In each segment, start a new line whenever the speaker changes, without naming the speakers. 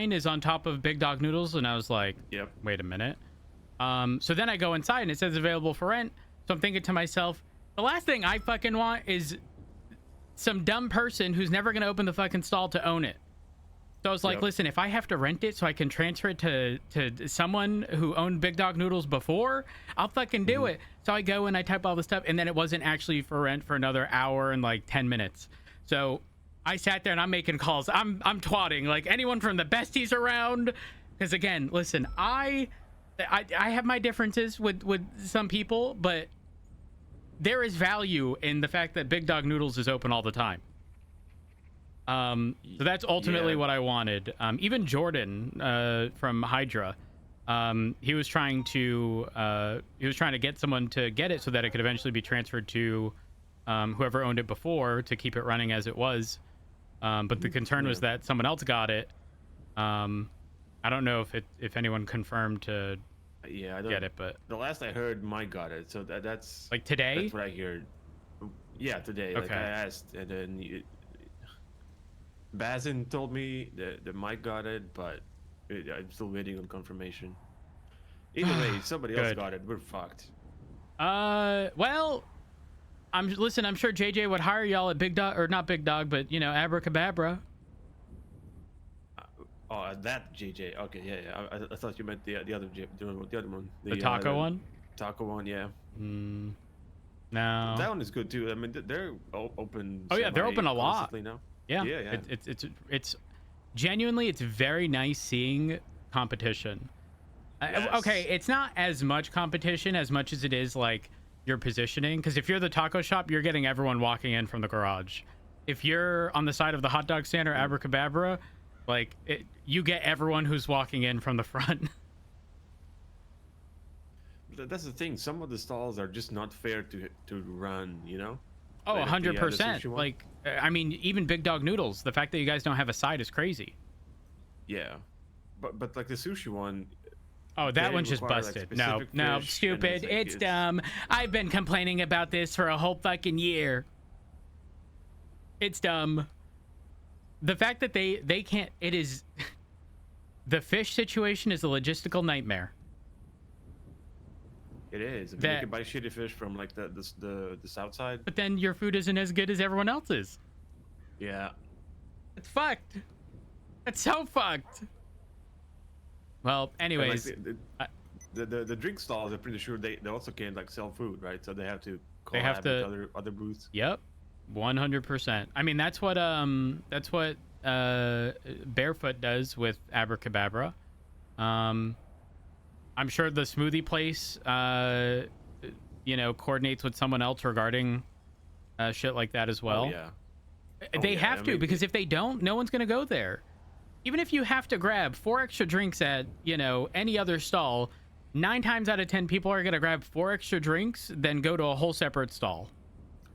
sign is on top of Big Dog Noodles, and I was like,
Yep.
wait a minute. So then I go inside and it says available for rent. So I'm thinking to myself, the last thing I fucking want is some dumb person who's never going to open the fucking stall to own it. So I was like, listen, if I have to rent it so I can transfer it to someone who owned Big Dog Noodles before, I'll fucking do it. So I go and I type all this stuff, and then it wasn't actually for rent for another hour and like 10 minutes. So I sat there and I'm making calls. I'm twatting like anyone from the besties around. Because again, listen, I have my differences with some people, but there is value in the fact that Big Dog Noodles is open all the time. So that's ultimately what I wanted. Even Jordan from Hydra, he was trying to get someone to get it so that it could eventually be transferred to whoever owned it before to keep it running as it was. But the concern was that someone else got it. I don't know if anyone confirmed to get it, but
the last I heard, Mike got it. So that's
like today.
That's what I heard. Yeah, today.
Okay.
Like I asked, and then Bazin told me that Mike got it, but I'm still waiting on confirmation. Either way, somebody else got it. We're fucked.
Well, I'm sure JJ would hire y'all at Big Dog, or not Big Dog, but you know, Abracababra.
Oh, that JJ. Okay, yeah. I thought you meant the other one.
The taco one.
Taco one, yeah.
No.
That one is good too. I mean, they're open.
Oh yeah, they're open a lot
now.
Yeah.
Yeah.
It's genuinely, it's very nice seeing competition.
Yes.
Okay, it's not as much competition as much as it is like your positioning, because if you're the taco shop, you're getting everyone walking in from the garage. If you're on the side of the hot dog stand or Abracababra, like you get everyone who's walking in from the front.
That's the thing. Some of the stalls are just not fair to run, you know?
Oh,
like
100%. Like, I mean, even Big Dog Noodles, the fact that you guys don't have a side is crazy.
Yeah. But like the sushi one.
Oh, that one's just busted. Like no, stupid. It's dumb. I've been complaining about this for a whole fucking year. It's dumb. The fact that they can't, it is, the fish situation is a logistical nightmare.
It is. I mean, you can buy shitty fish from like the south side.
But then your food isn't as good as everyone else's.
Yeah.
It's fucked. It's so fucked. Well, anyways.
Like the drink stalls, I'm pretty sure they also can't like sell food, right? So they have to collab with other booths.
Yep. 100%. I mean, that's what Barefoot does with Abracababra. I'm sure the smoothie place, coordinates with someone else regarding shit like that as well.
Oh, yeah.
They have to, because if they don't, no one's going to go there. Even if you have to grab 4 extra drinks at, any other stall, 9 times out of 10 people are going to grab 4 extra drinks, then go to a whole separate stall.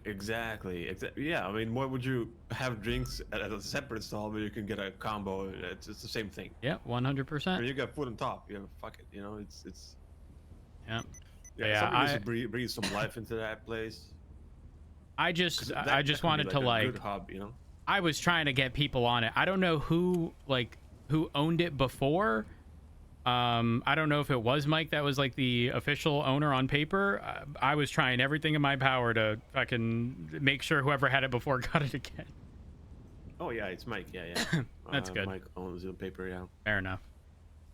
Exactly. Yeah, I mean, why would you have drinks at a separate stall where you can get a combo? It's the same thing.
Yeah, 100%.
I mean, you got food on top. You know, fuck it. It's.
Yeah.
Yeah. Somebody needs to breathe some life into that place.
I just wanted to like.
Good hub,
I was trying to get people on it. I don't know who owned it before. I don't know if it was Mike that was like the official owner on paper. I was trying everything in my power to fucking make sure whoever had it before got it again.
Oh yeah, it's Mike. Yeah.
That's good.
Mike owns it on paper. Yeah.
Fair enough.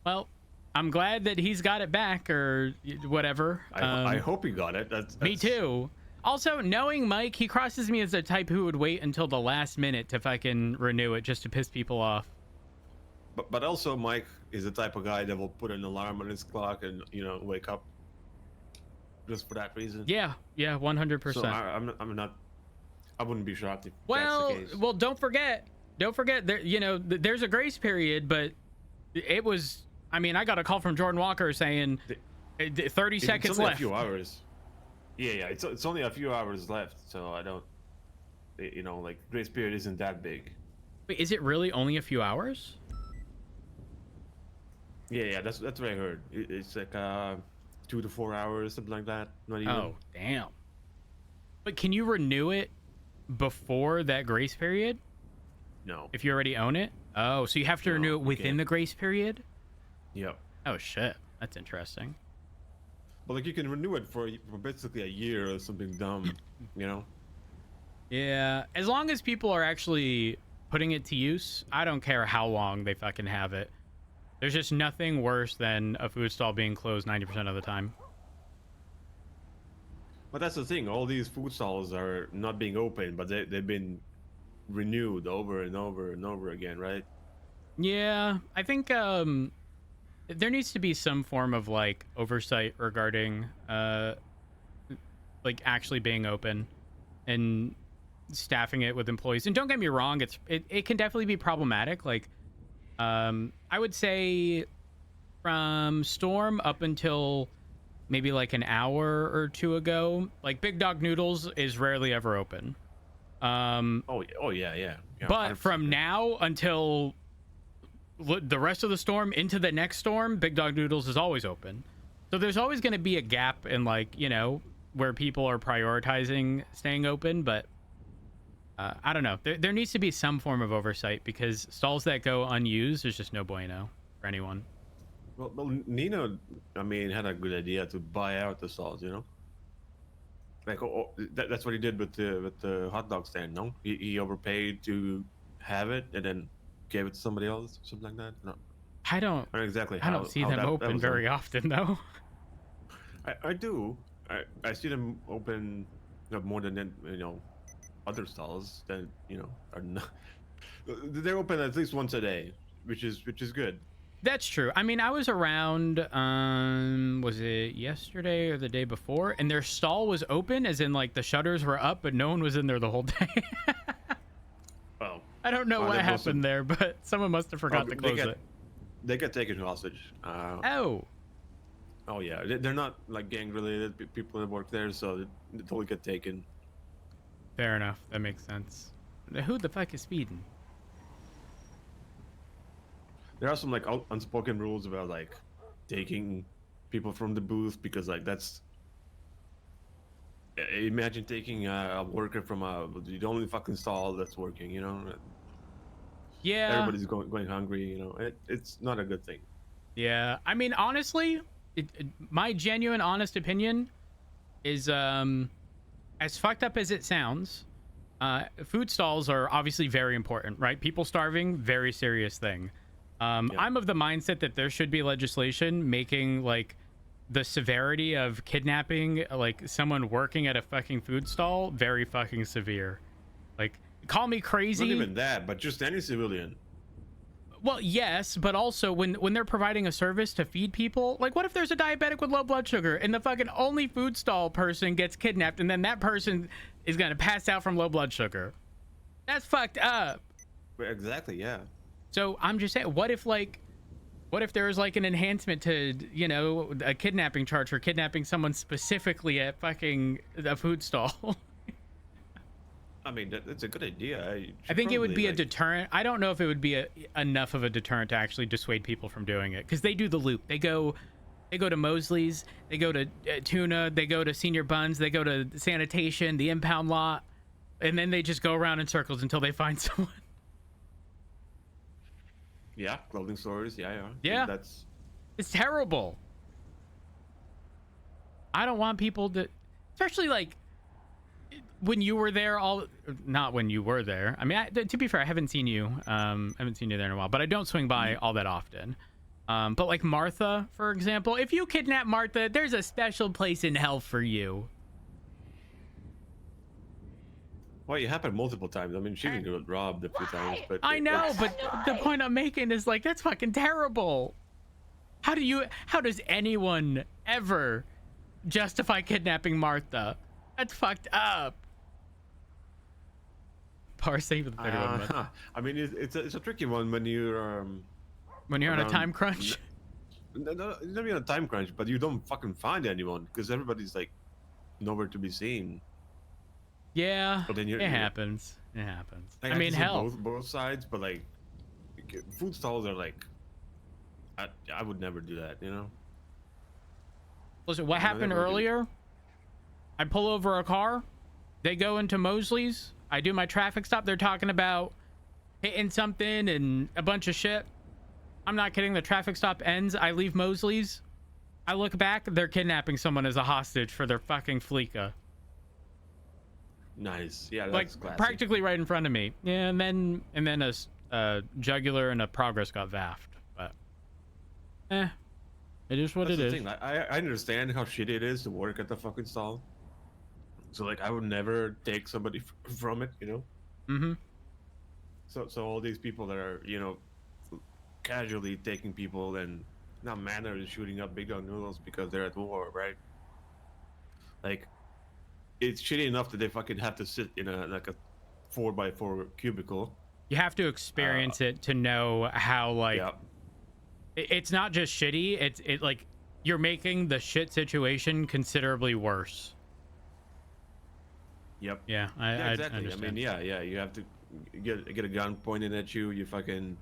Well, I'm glad that he's got it back or whatever.
I hope he got it. That's...
Me too. Also, knowing Mike, he crosses me as the type who would wait until the last minute to fucking renew it just to piss people off.
But also Mike is the type of guy that will put an alarm on his clock and wake up just for that reason.
Yeah, 100%.
So I'm not. I wouldn't be shocked if
well,
that's the case.
Well, don't forget there. There's a grace period, but it was. I mean, I got a call from Jordan Walker saying 30 seconds left.
It's only a few hours. Yeah. It's only a few hours left, so I don't. Like grace period isn't that big.
Wait, is it really only a few hours?
Yeah, that's what I heard. It's like 2 to 4 hours, something like that. Not even.
Oh, damn. But can you renew it before that grace period?
No.
If you already own it? Oh, so you have to
No,
renew it
you
within
can't.
the grace period?
Yep.
Oh shit, that's interesting.
But like you can renew it for basically a year or something dumb, you know?
Yeah, as long as people are actually putting it to use, I don't care how long they fucking have it. There's just nothing worse than a food stall being closed 90% of the time.
But that's the thing. All these food stalls are not being open, but they've been renewed over and over and over again, right?
Yeah, I think there needs to be some form of like oversight regarding like actually being open and staffing it with employees. And don't get me wrong, it can definitely be problematic. Like I would say from Storm up until maybe like an hour or two ago, like Big Dog Noodles is rarely ever open.
Oh yeah, yeah. Yeah,
But
100%.
from now until the rest of the storm into the next storm, Big Dog Noodles is always open. So there's always going to be a gap in like, you know, where people are prioritizing staying open. But I don't know. There needs to be some form of oversight because stalls that go unused is just no bueno for anyone.
Well, Nino, I mean, had a good idea to buy out the stalls, you know? Like, that's what he did with the hot dog stand, no? He overpaid to have it and then gave it to somebody else, something like that? No.
I don't
I don't know exactly
I don't see
how
them
that
open
was
very
done.
often though.
I do. I see them open more than, you know, other stalls that, you know, are not. They're open at least once a day, which is good.
That's true. I mean, I was around, was it yesterday or the day before? And their stall was open, as in, like, the shutters were up, but no one was in there the whole day.
Oh.
I don't know what
that must
happened there, but someone must have forgot to close it.
They get taken hostage.
Oh.
Oh yeah, they're not like gang related people that work there, so they totally get taken.
Fair enough. That makes sense. Who the fuck is speeding?
There are some like unspoken rules about like taking people from the booth because like that's. Imagine taking a worker from the only fucking stall that's working, you know.
Yeah.
Everybody's going hungry, you know. It's not a good thing.
Yeah. I mean, honestly, my genuine, honest opinion is, as fucked up as it sounds, food stalls are obviously very important, right? People starving, very serious thing.
Yeah.
I'm of the mindset that there should be legislation making like the severity of kidnapping like someone working at a fucking food stall very fucking severe. Like, call me crazy.
Not even that, but just any civilian.
Well, yes, but also when they're providing a service to feed people, like what if there's a diabetic with low blood sugar and the fucking only food stall person gets kidnapped and then that person is gonna pass out from low blood sugar? That's fucked up.
Exactly, yeah.
So I'm just saying, what if there's like an enhancement to, you know, a kidnapping charge for kidnapping someone specifically at fucking a food stall?
I mean, that's a good idea.
I think it would be a
like,
deterrent. I don't know if it would be enough of a deterrent to actually dissuade people from doing it, because they do the loop. They go to Mosley's, they go to Tuna, they go to Senior Buns, they go to sanitation, the impound lot, and then they just go around in circles until they find someone.
Yeah, clothing stores. Yeah.
Yeah.
That's.
It's terrible. I don't want people to, especially like when you were there not when you were there. I mean, to be fair, I haven't seen you there in a while, but I don't swing by all that often. But like Martha, for example, if you kidnap Martha, there's a special place in hell for you.
Well, it happened multiple times. I mean, she even got robbed a few times. But
I know, but the point I'm making is like, that's fucking terrible. How does anyone ever justify kidnapping Martha? That's fucked up. Parse with 31 minutes.
I mean, it's a tricky one when you're
When you're on a time crunch.
No, not even a time crunch, but you don't fucking find anyone because everybody's like nowhere to be seen.
Yeah,
But then
it happens. It happens.
Like,
I mean,
can see
hell.
both sides, but like food stalls are like, I would never do that, you know.
Listen, what
I
happened
never do.
earlier? I pull over a car. They go into Mosley's. I do my traffic stop. They're talking about hitting something and a bunch of shit. I'm not kidding. The traffic stop ends. I leave Mosley's. I look back. They're kidnapping someone as a hostage for their fucking Fleeca.
Nice. Yeah,
Like
that's classic.
practically right in front of me. Yeah, and then a jugular and a progress got vaffed. But it is what
That's
it
the
is.
thing. I understand how shitty it is to work at the fucking stall. So like, I would never take somebody from it, you know.
Mm-hmm.
So all these people that are, you know, casually taking people and not manner and shooting up big dog noodles because they're at war, right? Like, it's shitty enough that they fucking have to sit in a 4x4 cubicle.
You have to experience it to know how like
Yeah.
it's not just shitty. It like you're making the shit situation considerably worse.
Yep.
Yeah,
Yeah,
I
exactly. I
understand.
mean, yeah. You have to get a gun pointed at you. You fucking,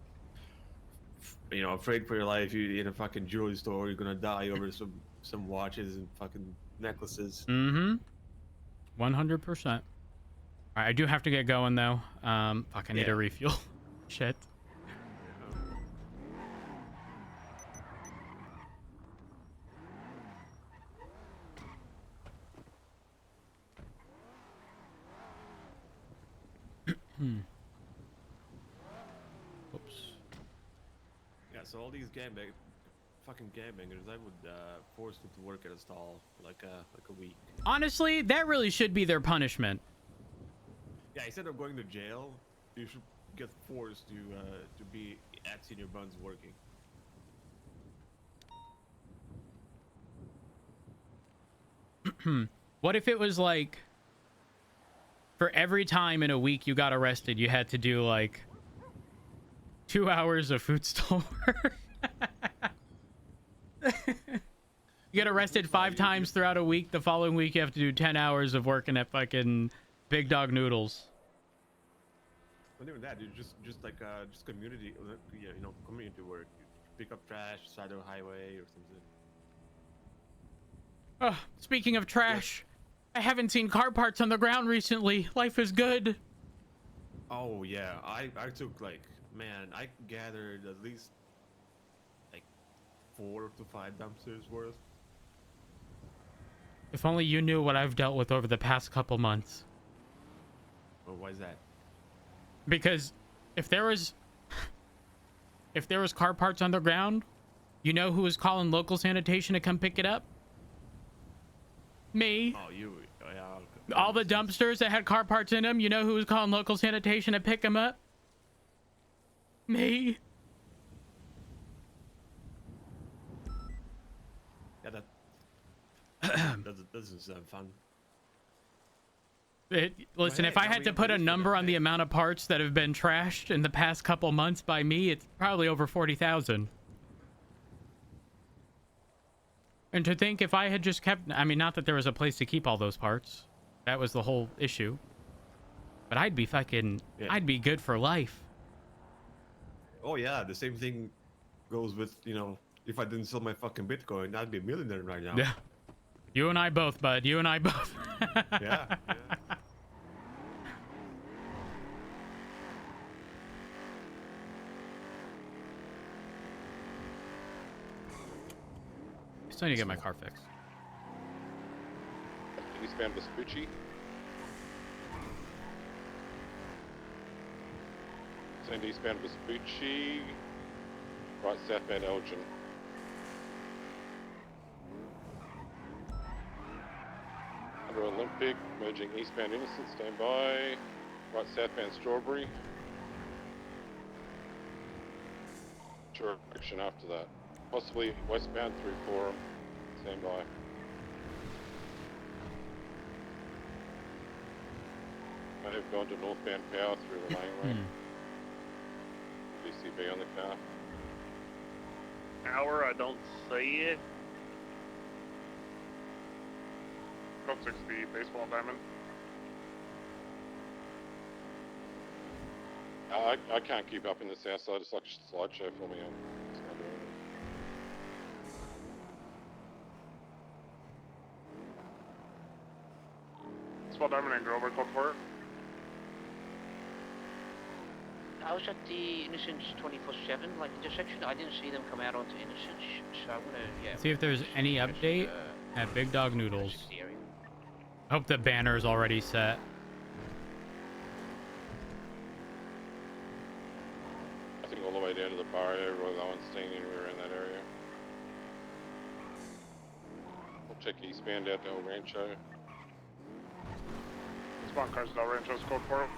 you know, afraid for your life. You in a fucking jewelry store. You're gonna die over some watches and fucking necklaces.
Mm-hmm. 100%. I do have to get going though. Fuck, I need
Yeah.
a refuel. Shit. Oops.
Yeah. So all these fucking gangbangers, I would force them to work at a stall for like a week.
Honestly, that really should be their punishment.
Yeah, instead of going to jail, you should get forced to be at Senior Buns working.
What if it was like for every time in a week you got arrested, you had to do like 2 hours of food stall work? You get arrested 5 times throughout a week. The following week, you have to do 10 hours of working at fucking Big Dog Noodles.
Not even that, dude. Just like just community, yeah, you know, community work. You pick up trash side of the highway or something.
Oh, speaking of trash, I haven't seen car parts on the ground recently. Life is good.
Oh yeah, I took like, man, I gathered at least like 4 to 5 dumpsters worth.
If only you knew what I've dealt with over the past couple months.
Oh, why is that?
Because if there was car parts on the ground, you know who was calling local sanitation to come pick it up? Me.
Oh, you. Yeah.
All the dumpsters that had car parts in them, you know who was calling local sanitation to pick them up? Me.
Yeah, that doesn't sound fun.
Listen,
hey,
if I
now
had
we
to
have
put
to
a
use for
number
that
on the
thing.
amount of parts that have been trashed in the past couple months by me, it's probably over 40,000. And to think if I had just kept, I mean, not that there was a place to keep all those parts. That was the whole issue. But I'd be fucking,
Yeah.
I'd be good for life.
Oh yeah, the same thing goes with, you know, if I didn't sell my fucking Bitcoin, I'd be a millionaire right now.
Yeah. You and I both, bud. You and I both.
Yeah.
Still need to get my car fixed.
Eastbound Vespucci. Send eastbound Vespucci. Right southbound Elgin. Under Olympic, merging eastbound Innocent, stand by. Right southbound Strawberry. Direction after that. Possibly westbound through Forum, stand by. May have gone to northbound Power through the main lane. VCB on the car.
Hour, I don't see it.
Code 60, baseball diamond.
I can't keep up in the south side. It's like a slideshow for me. It's not doing it.
Baseball diamond and Grover, code 4.
I was at the Innocence 24/7 like intersection. I didn't see them come out onto Innocence, so I'm gonna
See if there's any update at Big Dog Noodles. Hope the banner is already set.
I think all the way down to the bar area, Roy Lowenstein, anywhere in that area. We'll check eastbound out to El Rancho.
Spawn cars Del Rancho's code for it.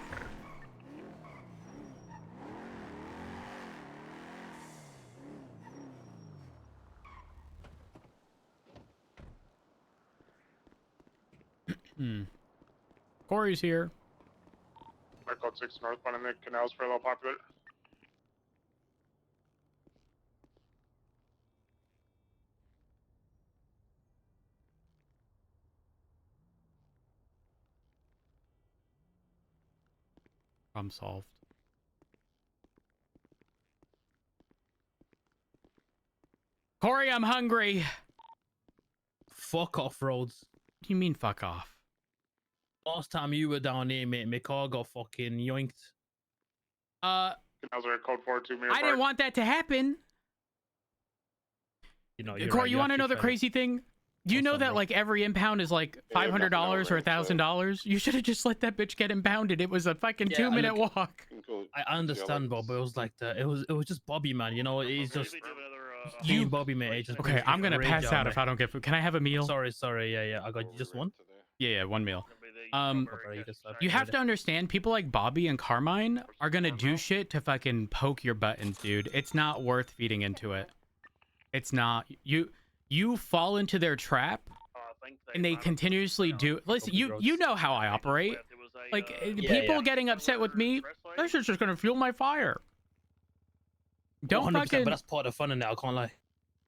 Corey's here.
My code 6 northbound in the canals for a little popular.
Problem solved. Corey, I'm hungry.
Fuck off, Rhodes.
What do you mean, fuck off?
Last time you were down here, mate, my car got fucking yoinked.
Canals are code 4 2 Mirror
I didn't want that to happen.
You know,
Corey, you want to know the crazy thing? Do you know that
bro.
like every impound is like $500 or $1,000? You should have just let that bitch get impounded. It was a fucking 2-minute walk.
I understand, Bob, but it was like it was just Bobby, man. You know, he's just
You-
Bobby, mate. He just
Okay,
brings
I'm gonna
rage
pass out
mate.
if I don't get food. Can I have a meal?
Sorry, yeah. I got you just one.
Yeah, one meal.
You
You have to understand, people like Bobby and Carmine are gonna do shit to fucking poke your buttons, dude. It's not worth feeding into it. It's not. You fall into their trap, and they continuously do. Listen, you know how I operate. Like people getting upset with me, that's just gonna fuel my fire. Don't
100%,
fucking.
but that's part of the fun in it. I can't lie.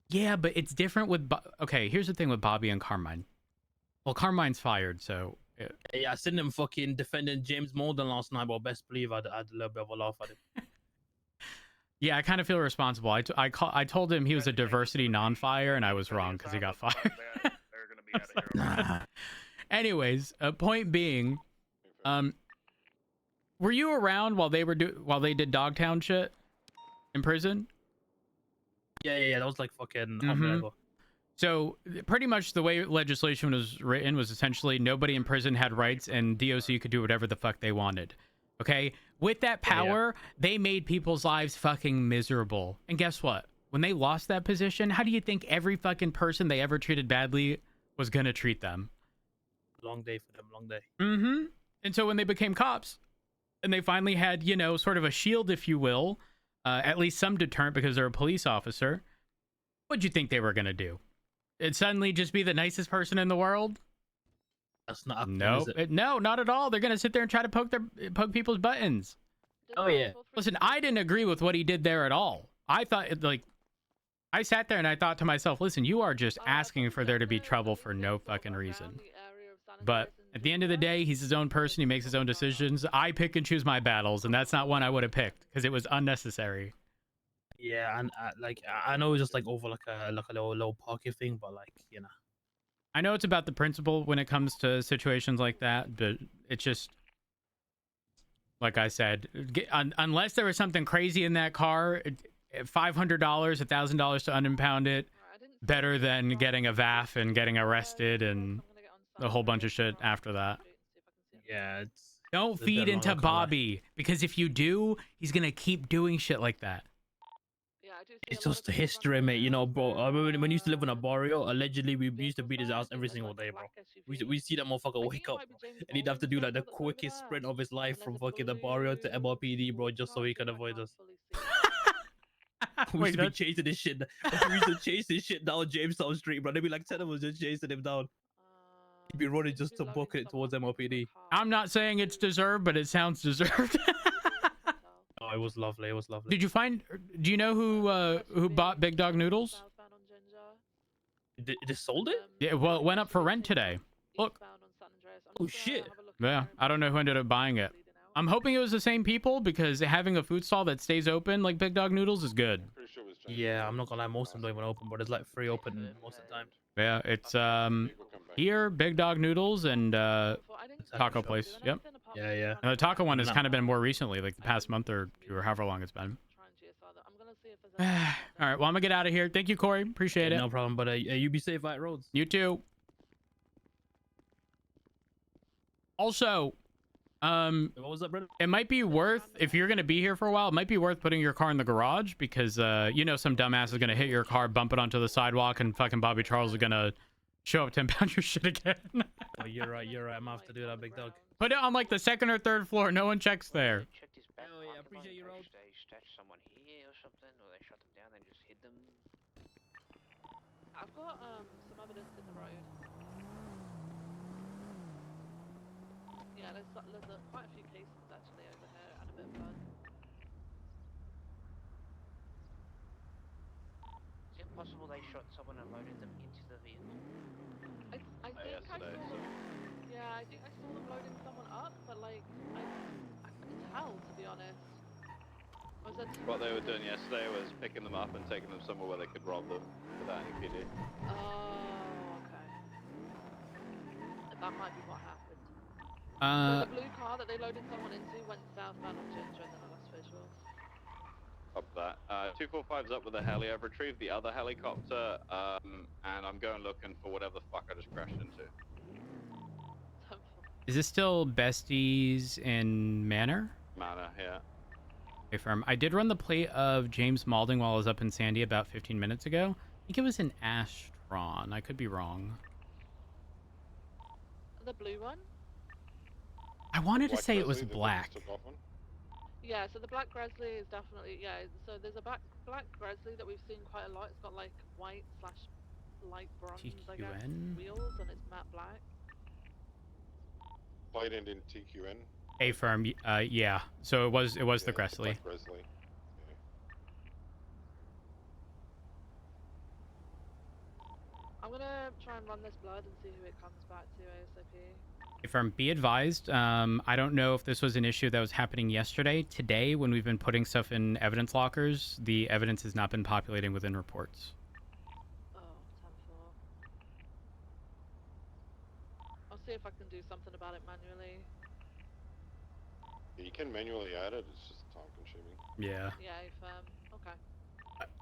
Yeah, but it's different with. Okay, here's the thing with Bobby and Carmine. Well, Carmine's fired, so.
Yeah, I seen him fucking defending James Molden last night, but best believe I had a little bit of a laugh at it.
Yeah, I kind of feel responsible. I told him he was a diversity non-fire, and I was wrong because he got fired. Anyways, point being, were you around while they did Dogtown shit in prison?
Yeah. That was like fucking.
Mhm. So pretty much the way legislation was written was essentially nobody in prison had rights, and DOC could do whatever the fuck they wanted. Okay, with that power, they made people's lives fucking miserable. And guess what? When they lost that position, how do you think every fucking person they ever treated badly was gonna treat them?
Long day for them, long day.
Mm-hmm. And so when they became cops, and they finally had, you know, sort of a shield, if you will, at least some deterrent because they're a police officer, what'd you think they were gonna do? It'd suddenly just be the nicest person in the world?
That's not.
No, no, not at all. They're gonna sit there and try to poke people's buttons.
Oh yeah.
Listen, I didn't agree with what he did there at all. I thought, I sat there and I thought to myself, listen, you are just asking for there to be trouble for no fucking reason. But at the end of the day, he's his own person. He makes his own decisions. I pick and choose my battles, and that's not one I would have picked because it was unnecessary.
Yeah, and I know it's just like over like a little pocket thing, but like, you know.
I know it's about the principle when it comes to situations like that, but it's just, like I said, unless there was something crazy in that car, $500, $1,000 to unimpound it, better than getting a VAF and getting arrested and a whole bunch of shit after that.
Yeah,
don't feed into Bobby, because if you do, he's gonna keep doing shit like that.
It's just the history, mate. You know, bro. I remember when we used to live in a barrio. Allegedly, we used to beat his ass every single day, bro. We see that motherfucker wake up, and he'd have to do like the quickest sprint of his life from fucking the barrio to MRPD, bro, just so he could avoid us. We used to be chasing this shit. We used to chase this shit down Jamestown Street, bro. There'd be like 10 of us just chasing him down. He'd be running just to book it towards MRPD.
I'm not saying it's deserved, but it sounds deserved.
Oh, it was lovely. It was lovely.
Did you find? Do you know who bought Big Dog Noodles?
They sold it?
Yeah, well, it went up for rent today. Look.
Oh shit.
Yeah, I don't know who ended up buying it. I'm hoping it was the same people, because having a food stall that stays open like Big Dog Noodles is good.
Yeah, I'm not gonna lie, most of them don't even open, but it's like free open most of the time.
Yeah, it's here, Big Dog Noodles and taco place. Yep.
Yeah.
And the taco one has
No.
kind of been more recently, like the past month or two, or however long it's been. All right, well, I'm gonna get out of here. Thank you, Corey. Appreciate it.
No problem, but you be safe out roads.
You too. Also,
What was that, brother?
it might be worth, if you're gonna be here for a while, it might be worth putting your car in the garage because you know some dumbass is gonna hit your car, bump it onto the sidewalk, and fucking Bobby Charles is gonna show up to impound your shit again.
Oh, you're right. I'm gonna have to do that, big dog.
Put it on like the second or third floor. No one checks there.
Checked his back.
Oh, yeah, appreciate your road.
They stashed someone here or something, or they shut them down and just hid them.
I've got some evidence in the road. Yeah, there's quite a few cases actually over here and a bit of blood.
Is it possible they shot someone and loaded them into the vehicle?
I think I saw. Yeah, I think I saw them loading someone up, but like I couldn't tell, to be honest. Was that
What they were doing yesterday was picking them up and taking them somewhere where they could rob them without any PD.
Oh, okay. That might be what happened. So the blue car that they loaded someone into went southbound on Ginger and then I lost visuals.
Up that. 245's up with a heli. I've retrieved the other helicopter, and I'm going looking for whatever the fuck I just crashed into.
Is this still Besties in Manor?
Manor, yeah.
Okay, firm. I did run the plate of James Malding while I was up in Sandy about 15 minutes ago. I think it was an Astron. I could be wrong.
The blue one?
I wanted to
Black
say it was
Grizzly that they
black.
just took off on?
Yeah, so the black Grizzly is definitely, yeah, so there's a black Grizzly that we've seen quite a lot. It's got like white / light bronze, I guess,
TQN?
wheels and it's matte black.
Plate end in TQN.
A firm. Yeah. So it was the
Yeah,
Gressley.
Black Grizzly. Yeah.
I'm gonna try and run this blood and see who it comes back to ASAP.
A firm. Be advised. I don't know if this was an issue that was happening yesterday. Today, when we've been putting stuff in evidence lockers, the evidence has not been populating within reports.
Oh, 10-4. I'll see if I can do something about it manually.
Yeah, you can manually add it. It's just time consuming.
Yeah.
Yeah, if, okay.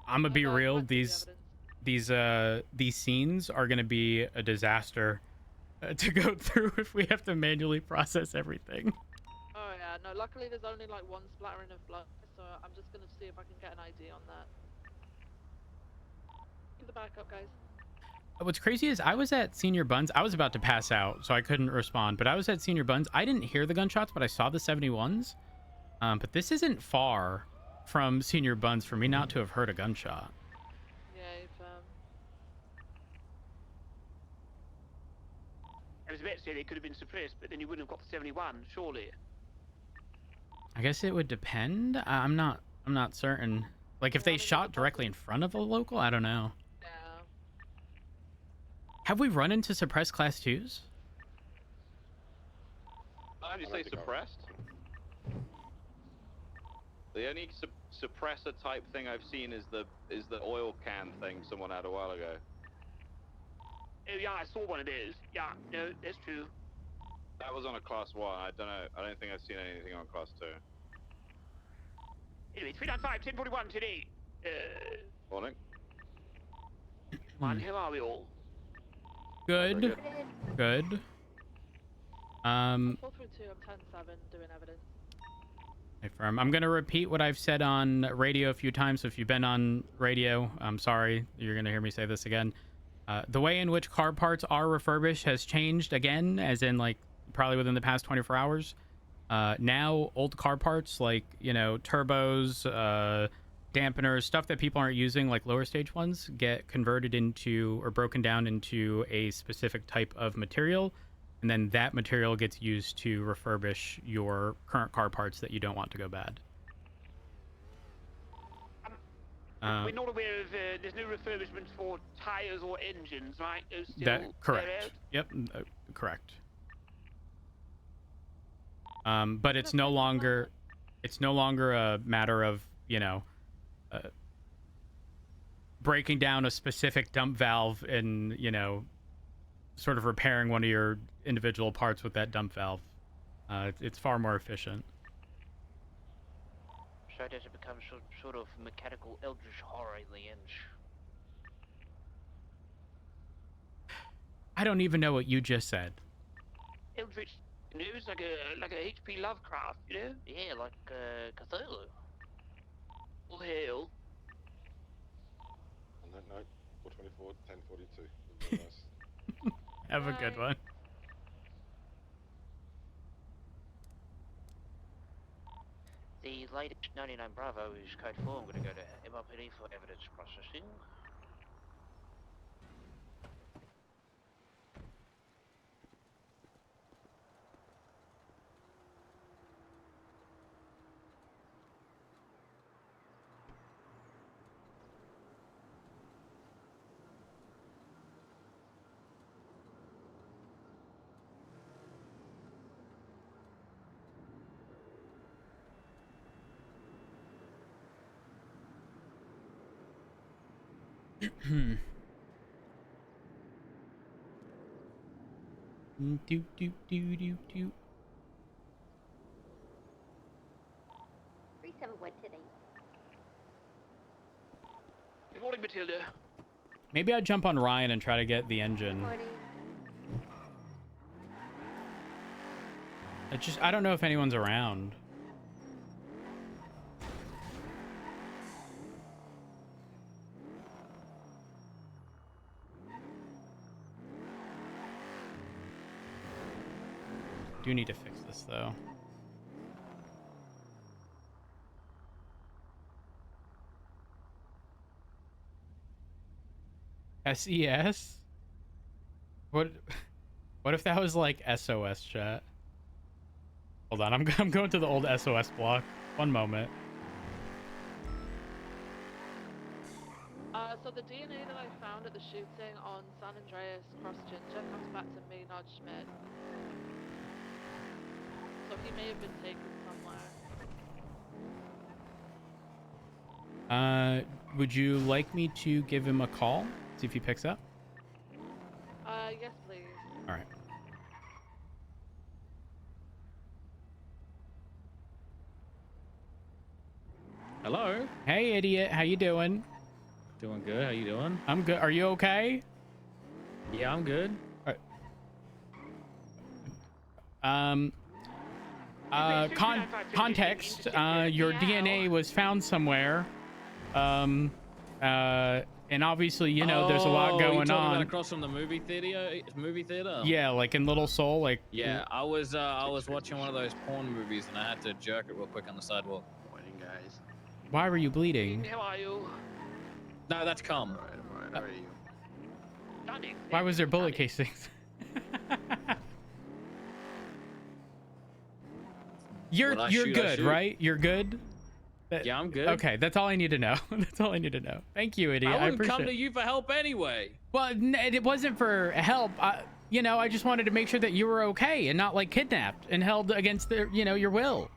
I'm gonna be
I'll
real.
collect the
These
evidence.
these scenes are gonna be a disaster to go through if we have to manually process everything.
Oh yeah, no, luckily there's only like one splattering of blood, so I'm just gonna see if I can get an ID on that. Give the backup, guys.
What's crazy is I was at Senior Buns. I was about to pass out, so I couldn't respond. But I was at Senior Buns. I didn't hear the gunshots, but I saw the 71s. But this isn't far from Senior Buns for me not to have heard a gunshot.
Yeah, if,
I was about to say they could have been suppressed, but then you wouldn't have got the 71, surely.
I guess it would depend. I'm not certain. Like if they shot directly in front of a local, I don't know.
yeah.
Have we run into suppressed class 2s?
How do you
I
say
don't think I-
suppressed? The only suppressor type thing I've seen is the oil can thing someone had a while ago.
Oh yeah, I saw one of those. Yeah, no, that's true.
That was on a class 1. I don't know. I don't think I've seen anything on class 2.
Anyway, 395, 1041 today.
Morning.
Man, how are we all?
Good.
Very
Good.
432, I'm 10-7 doing evidence.
Hey, firm. I'm going to repeat what I've said on radio a few times. So if you've been on radio, I'm sorry. You're going to hear me say this again. The way in which car parts are refurbished has changed again, as in like probably within the past 24 hours. Now old car parts like, you know, turbos, dampeners, stuff that people aren't using, like lower stage ones, get converted into or broken down into a specific type of material. And then that material gets used to refurbish your current car parts that you don't want to go bad.
We're not aware of, there's no refurbishment for tires or engines, right? Those still
That
they're
correct.
out?
Yep, correct. But it's no longer a matter of, you know, breaking down a specific dump valve and, you know, sort of repairing one of your individual parts with that dump valve. It's far more efficient.
So does it become sort of mechanical eldritch horror in the end?
I don't even know what you just said.
Eldritch, you know, it's like a H.P. Lovecraft, you know? Yeah, like Cthulhu. Or hell.
On that note, 424, 1042. Very nice.
Have a good one.
The latest 99 Bravo is code 4. I'm going to go to MRPD for evidence processing.
Do do do do do.
371 today.
Good morning, Matilda.
Maybe I'd jump on Ryan and try to get the engine. I don't know if anyone's around. Do need to fix this though. SES? What if that was like SOS chat? Hold on, I'm going to the old SOS block. One moment.
So the DNA that I found at the shooting on San Andreas Cross Ginger comes back to Maynard Schmidt. So he may have been taken somewhere.
Would you like me to give him a call? See if he picks up?
Yes, please.
All right.
Hello.
Hey, idiot. How you doing?
Doing good. How you doing?
I'm good. Are you okay?
Yeah, I'm good.
Context. Your DNA was found somewhere. And obviously, you know, there's a lot
you're
going
talking
on.
about across from the movie theater.
Yeah, like in Little Seoul, like.
Yeah, I was watching one of those porn movies and I had to jerk it real quick on the sidewalk.
Morning, guys.
Why were you bleeding?
How are you?
No, that's cum.
Alright, how are you?
Stunning.
Why was there bullet casings? You're good, right? You're good.
Yeah, I'm good.
Okay, that's all I need to know. That's all I need to know. Thank you, idiot.
I wouldn't
appreciate
come to you for help anyway.
Well, it wasn't for help. You know, I just wanted to make sure that you were okay and not like kidnapped and held against your will.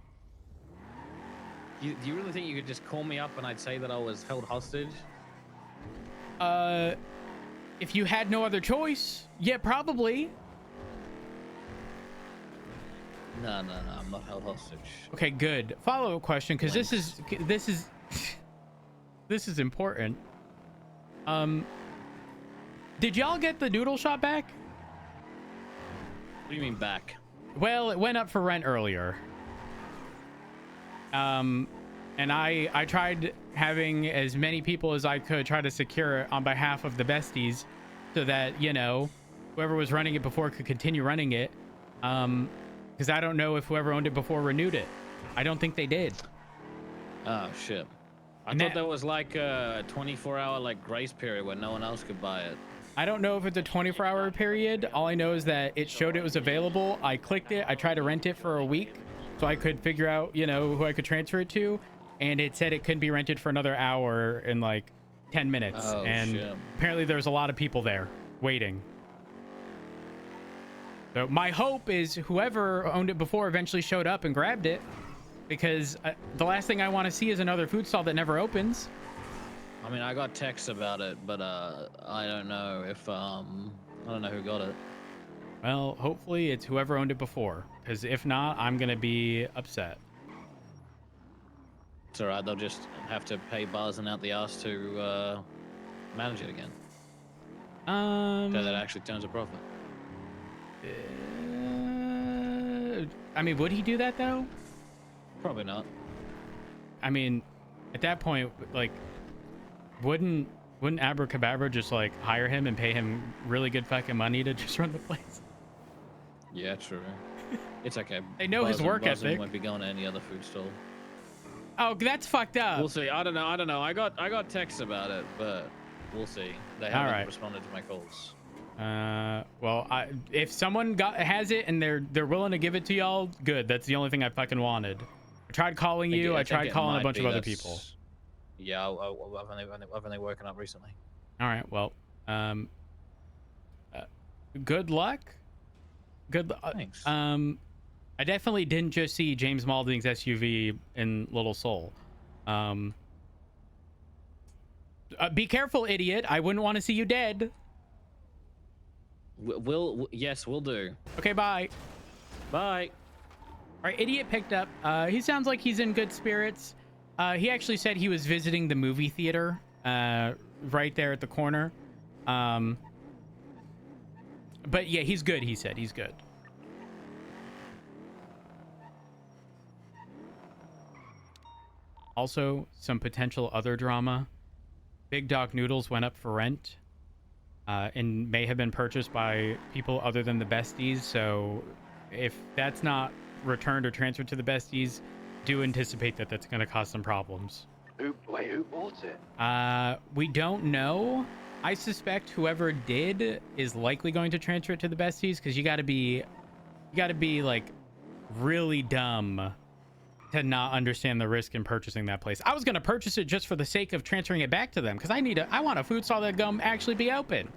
Do you really think you could just call me up and I'd say that I was held hostage?
If you had no other choice, yeah, probably.
No, I'm not held hostage.
Okay, good. Follow-up question, because this is important. Did y'all get the noodle shop back?
What do you mean back?
Well, it went up for rent earlier. And I tried having as many people as I could try to secure it on behalf of the besties, so that, you know, whoever was running it before could continue running it. Because I don't know if whoever owned it before renewed it. I don't think they did.
Oh shit! I thought there was like a 24-hour like grace period where no one else could buy it.
I don't know if it's a 24-hour period. All I know is that it showed it was available. I clicked it. I tried to rent it for a week so I could figure out, you know, who I could transfer it to, and it said it couldn't be rented for another hour in like 10 minutes.
Oh,
and
shit.
Apparently there's a lot of people there waiting. So my hope is whoever owned it before eventually showed up and grabbed it, because the last thing I want to see is another food stall that never opens.
I mean, I got texts about it, but I don't know if I don't know who got it.
Well, hopefully it's whoever owned it before, because if not, I'm gonna be upset.
It's all right. They'll just have to pay bars and out the ass to manage it again. So that actually turns a profit.
I mean, would he do that though?
Probably not.
I mean, at that point, like, wouldn't Abracadabra just like hire him and pay him really good fucking money to just run the place?
Yeah, true. It's okay.
They know his work ethic.
Won't be going to any other food stall.
Oh, that's fucked up.
We'll see. I don't know. I got texts about it, but we'll see. They haven't responded to my calls.
Well, if someone has it and they're willing to give it to y'all, good. That's the only thing I fucking wanted. I tried calling you. I tried calling a bunch of other people.
Yeah, I've only woken up recently.
All right. Well, good luck. Good.
Thanks.
I definitely didn't just see James Malding's SUV in Little Seoul. Be careful, idiot. I wouldn't want to see you dead.
Yes, we'll do.
Okay, bye.
Bye.
All right, idiot picked up. He sounds like he's in good spirits. He actually said he was visiting the movie theater right there at the corner. But yeah, he's good. He said he's good. Also, some potential other drama. Big Dog Noodles went up for rent and may have been purchased by people other than the besties. So if that's not returned or transferred to the besties, do anticipate that that's going to cause some problems.
Who bought it?
We don't know. I suspect whoever did is likely going to transfer it to the besties, because you got to be like really dumb to not understand the risk in purchasing that place. I was going to purchase it just for the sake of transferring it back to them, because I want a food stall that actually be open.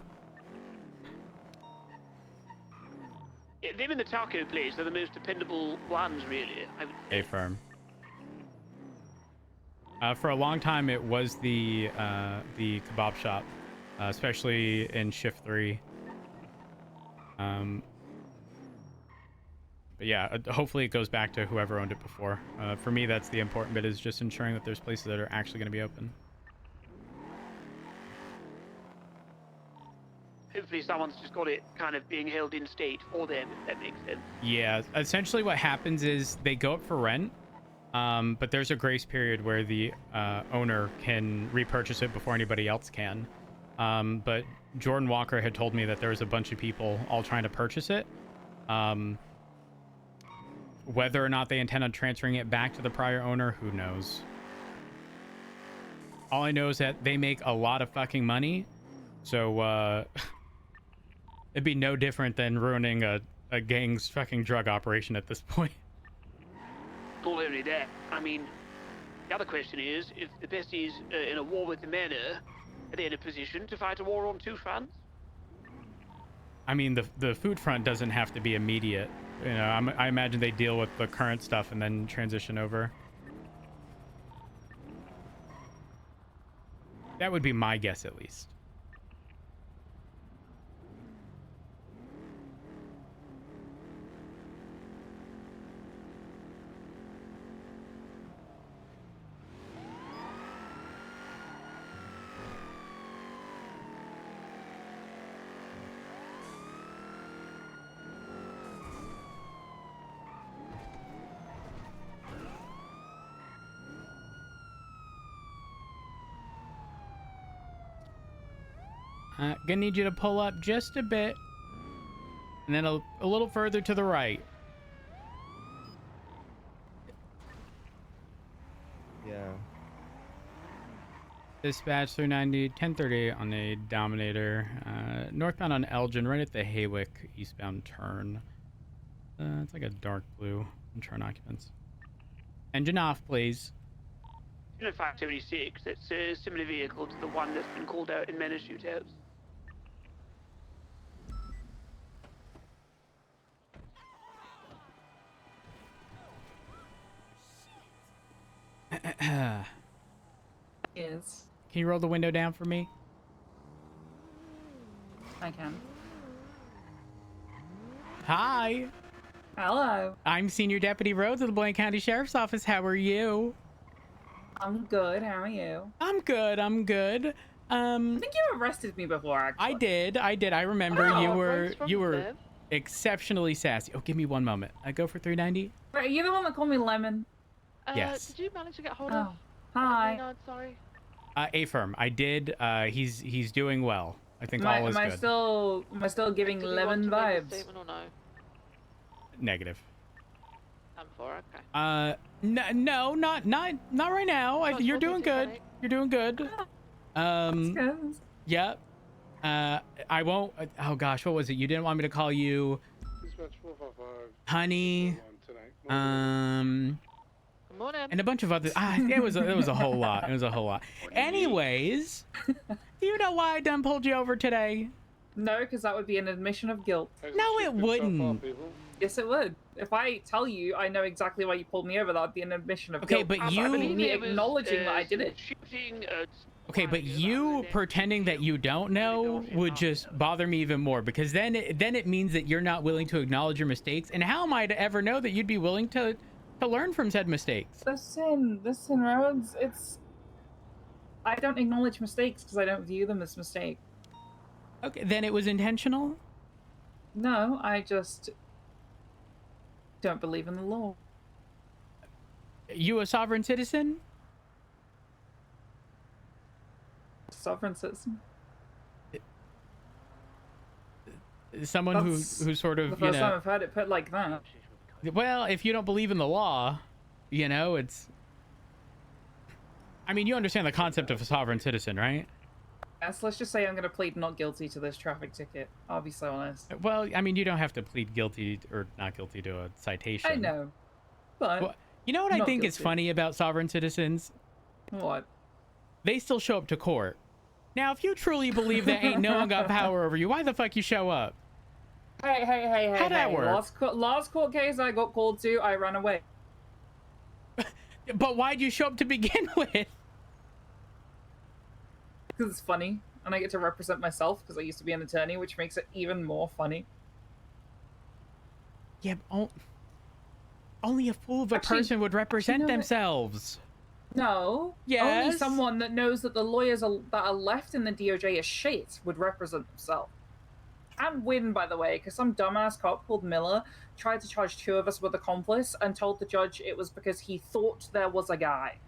Yeah, them and the taco place are the most dependable ones, really.
A firm. For a long time, it was the kebab shop, especially in shift 3. But yeah, hopefully it goes back to whoever owned it before. For me, that's the important bit, is just ensuring that there's places that are actually going to be open.
Hopefully someone's just got it kind of being held in state for them, if that makes sense.
Yeah, essentially what happens is they go up for rent, but there's a grace period where the owner can repurchase it before anybody else can. But Jordan Walker had told me that there was a bunch of people all trying to purchase it. Whether or not they intend on transferring it back to the prior owner, who knows? All I know is that they make a lot of fucking money, so it'd be no different than ruining a gang's fucking drug operation at this point.
Not only that, I mean, the other question is, if the besties are in a war with the manor, are they in a position to fight a war on two fronts?
I mean, the food front doesn't have to be immediate. You know, I imagine they deal with the current stuff and then transition over. That would be my guess, at least. Gonna need you to pull up just a bit, and then a little further to the right.
Yeah.
Dispatch 390, 1030 on a Dominator, northbound on Elgin, right at the Haywick eastbound turn. It's like a dark blue turn occupants. Engine off, please.
576, that's a similar vehicle to the one that's been called out in manor shootouts.
Yes,
Can you roll the window down for me?
I can.
Hi.
Hello.
I'm Senior Deputy Rhodes of the Blaine County Sheriff's Office. How are you?
I'm good. How are you?
I'm good. I'm good.
I think you arrested me before, actually.
I did. I remember
Oh,
you
Rhodes
were
from Bev.
exceptionally sassy. Oh, give me one moment. I go for 390.
Wait, are you the one that called me Lemon?
Yes.
Did you manage to get hold
Oh.
of?
Hi.
Maynard, sorry.
A-firm. I did. He's doing well. I think all is
Am I
good.
still giving
Did you
lemon
want to make a
vibes?
statement or no?
Negative.
I'm for okay.
No, not right now. You're doing good. You're doing good.
That's good.
Yeah. I won't. Oh gosh, what was it? You didn't want me to call you
Dispatch 455.
honey.
Good morning.
And a bunch of other. It was a whole lot. It was a whole lot. Anyways, do you know why I done pulled you over today?
No, because that would be an admission of guilt.
No, it wouldn't.
Yes, it would. If I tell you I know exactly why you pulled me over, that would be an admission of
Okay,
guilt.
but you-
I believe me
It was,
acknowledging that I did it.
Shooting,
Okay, but you pretending that you don't know would just bother me even more, because then it means that you're not willing to acknowledge your mistakes. And how am I to ever know that you'd be willing to learn from said mistakes?
Listen, Rhodes, I don't acknowledge mistakes because I don't view them as mistakes.
Okay, then it was intentional?
No, I just don't believe in the law.
You a sovereign citizen?
Sovereign citizen.
Someone who sort of,
The
you
first time
know,
I've heard it put like that.
well, if you don't believe in the law, you know, it's, I mean, you understand the concept of a sovereign citizen, right?
Yes, let's just say I'm going to plead not guilty to this traffic ticket. I'll be so honest.
Well, I mean, you don't have to plead guilty or not guilty to a citation.
I know, but
Well, you know what I
not
think is
guilty.
funny about sovereign citizens?
What?
They still show up to court. Now, if you truly believe that ain't no one got power over you, why the fuck you show up?
Hey,
How'd that work?
Last court case I got called to, I ran away.
But why'd you show up to begin with?
Because it's funny, and I get to represent myself because I used to be an attorney, which makes it even more funny.
Yeah, only a fool of a
Actually,
person would represent
you know what?
themselves.
No.
Yes?
Only someone that knows that the lawyers that are left in the DOJ are shit would represent themselves. And win, by the way, because some dumbass cop called Miller tried to charge 2 of us with accomplice and told the judge it was because he thought there was a guy.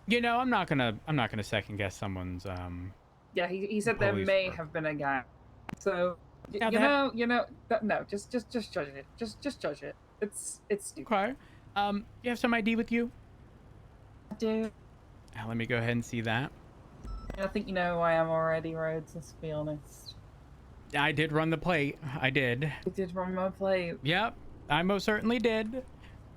You know, I'm not gonna second guess someone's
Yeah, he said there
Police
may
work.
have been a guy. So
Now
no, just judge it. Just judge it. It's stupid.
Okay. You have some ID with you?
Dude,
Let me go ahead and see that.
I think you know who I am already, Rhodes. Let's be honest.
I did run the plate. I did.
You did run my plate,
Yep, I most certainly did.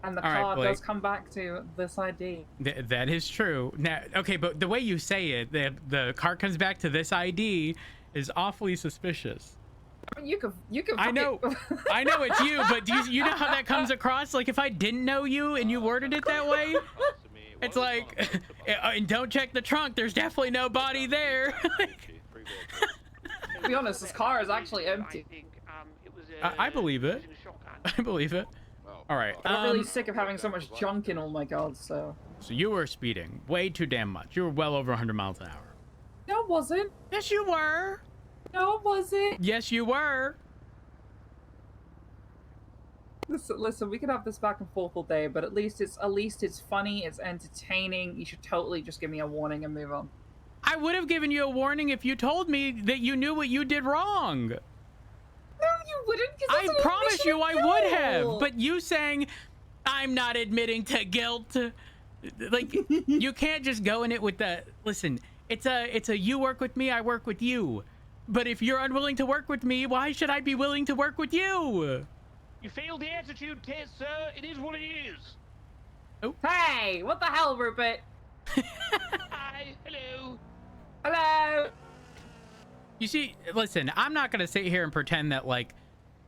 and the
All right,
car
Blake.
does come back to this ID.
That is true. Now, okay, but the way you say it, the car comes back to this ID is awfully suspicious.
I mean, you could.
I know, I know it's you, but do you know how that comes across? Like, if I didn't know you and you worded it that way, it's like, and don't check the trunk. There's definitely no body there.
To be honest, this car is actually empty.
I think, it was,
I believe it.
using a shotgun.
I believe it. All right.
I'm really sick of having so much junk in all my cars. So
So you were speeding way too damn much. You were well over 100 miles an hour.
no, it wasn't.
Yes, you were.
No, it wasn't.
Yes, you were.
Listen, we could have this back and forth all day, but at least it's funny, it's entertaining. You should totally just give me a warning and move on.
I would have given you a warning if you told me that you knew what you did wrong.
No, you wouldn't.
I promise you I would have. But you saying, I'm not admitting to guilt. Like, you can't just go in it with the, listen, it's a you work with me, I work with you. But if you're unwilling to work with me, why should I be willing to work with you?
You failed the attitude test, sir. It is what it is.
Hey, what the hell, Rupert?
Hi, hello.
Hello.
You see, listen, I'm not going to sit here and pretend that, like,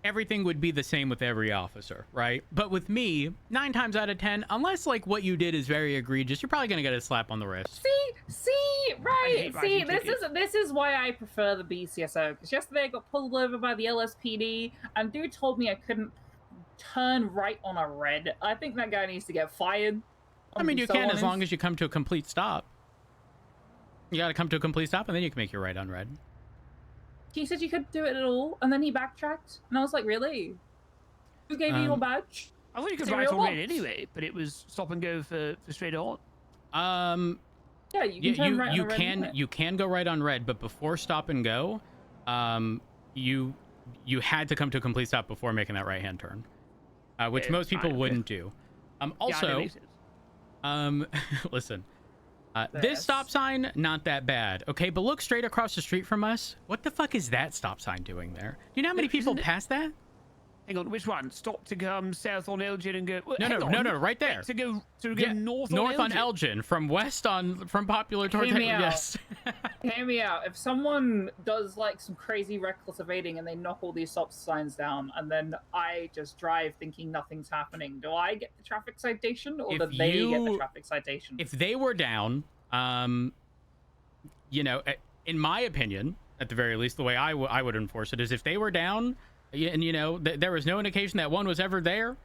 everything would be the same with every officer, right? But with me, 9 times out of 10, unless, like, what you did is very egregious, you're probably going to get a slap on the wrist.
See, right?
hate
See,
writing
this
tickets.
is why I prefer the BCSO, because yesterday I got pulled over by the LSPD, and dude told me I couldn't turn right on a red. I think that guy needs to get fired.
I mean, you can as long as you come to a complete stop. You gotta come to a complete stop, and then you can make your right on red.
He said you couldn't do it at all, and then he backtracked, and I was like, really? Who gave you your badge?
I thought you could
Is it
write
real
on red
box?
anyway, but it was stop and go for straight on.
Yeah, you can turn right on a red.
You can go right on red, but before stop and go, you had to come to a complete stop before making that right hand turn, which most people wouldn't do. Also, listen, this stop sign not that bad, okay? But look straight across the street from us. What the fuck is that stop sign doing there? Do you know how many people pass that?
Hang on, which one? Stop to come south on Elgin and go. Well,
No, right there.
Wait, to go north
on Elgin, from west on from Popular towards
Hear me out.
yes.
Hear me out. If someone does like some crazy reckless evading and they knock all these stop signs down, and then I just drive thinking nothing's happening, do I get the traffic citation, or do they get the traffic citation?
If they were down, you know, in my opinion, at the very least, the way I would enforce it is if they were down, and you know, there was no indication that one was ever there,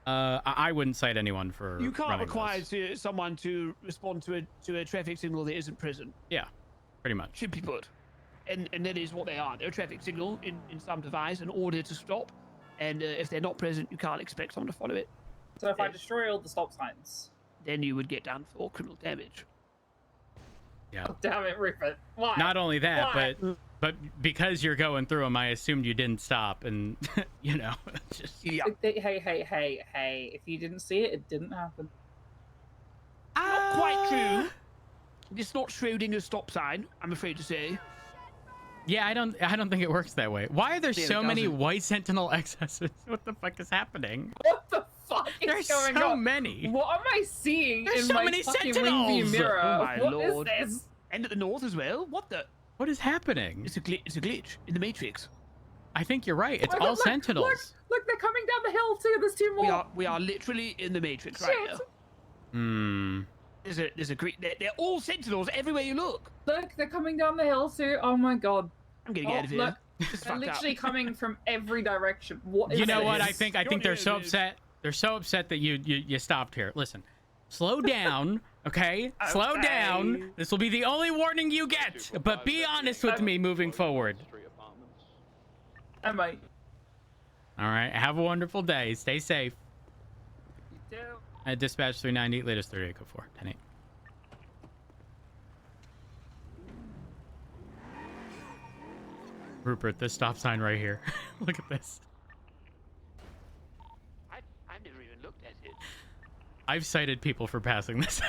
I wouldn't cite anyone for.
You can't require someone to respond to a traffic signal that isn't present.
Yeah, pretty much.
Simply put, and that is what they are. They're a traffic signal in some device, an order to stop, and if they're not present, you can't expect someone to follow it.
So if I destroy all the stop signs,
then you would get done for criminal damage.
Yeah.
Oh, damn it, Rupert. Why?
Not only that,
Why?
but because you're going through them, I assumed you didn't stop, and you know, just
Hey! If you didn't see it, it didn't happen.
Not quite true. It's not Schrodinger's stop sign, I'm afraid to say.
Yeah, I don't think it works that way. Why are there
Yeah,
so
it
many
doesn't.
white Sentinel XSs? What the fuck is happening?
What the fuck is
There's
going
so
on?
many.
What am I seeing
There's
in
so
my
many
fucking
Sentinels!
rearview mirror?
Oh my
What
lord.
is this?
And at the north as well? What the?
What is happening?
It's a glitch in the Matrix.
I think you're right. It's
Oh my
all
God,
Sentinels.
Look, they're coming down the hill too. There's two more.
We are literally in the Matrix right
Shit.
now.
Hmm.
There's a great. They're all Sentinels everywhere you look.
Look, they're coming down the hill too. Oh my God.
I'm gonna get out of here.
Look,
This is
they're
fucked up.
literally coming from every direction. What is
You know
this?
what? I think they're so upset. They're so upset that you stopped here. Listen, slow down, okay? Slow down. This will be the only warning you get. But be honest with me moving forward.
I might.
All right. Have a wonderful day. Stay safe.
You do.
At dispatch 398, latest 3804, 10-8. Rupert, this stop sign right here. Look at this.
I've never even looked at it.
I've cited people for passing this.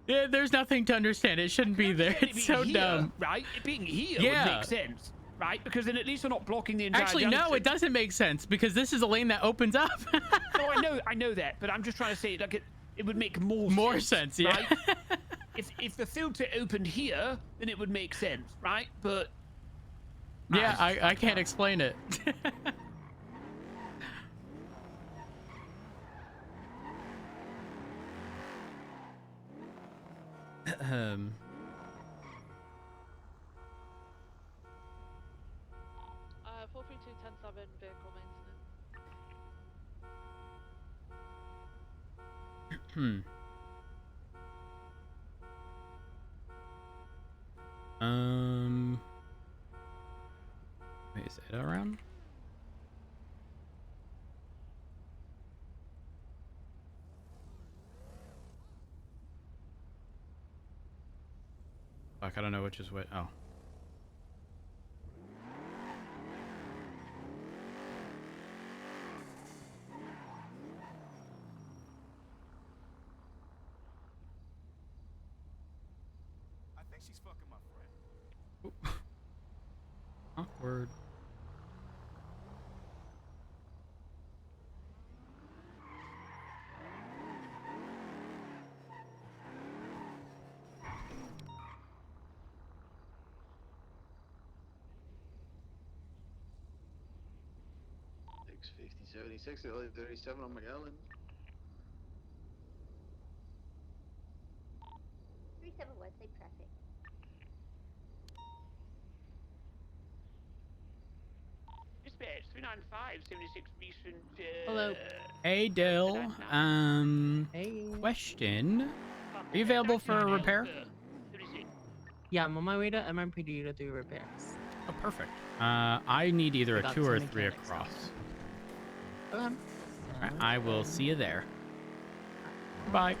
Yeah, there's nothing to understand. It shouldn't be there.
It
It's so
being here,
dumb.
Right? It being here
Yeah.
would make sense, right? Because then at least you're not blocking the entire
Actually, no,
junction.
it doesn't make sense because this is a lane that opens up.
No, I know that, but I'm just trying to say, like, it would make
More sense, yeah.
right? if the filter opened here, then it would make sense, right? But
Yeah, I can't explain it. um.
432-10-7 vehicle maintenance.
Wait, is it around? Fuck, I don't know which is what. Oh.
I think she's fucking my friend.
Awkward.
Six 50 76 37 on McAllen. Stay perfect.
Dispatch 395, 76 recent.
Hello.
Hey, Dill.
Hey.
Question. Are you available for a repair?
Yeah, I'm on my way to MMPD to do repairs.
Oh, perfect. I need either
I
a
got
2
some
or a 3
mechanics
across.
Okay.
All right, I will see you there. Bye.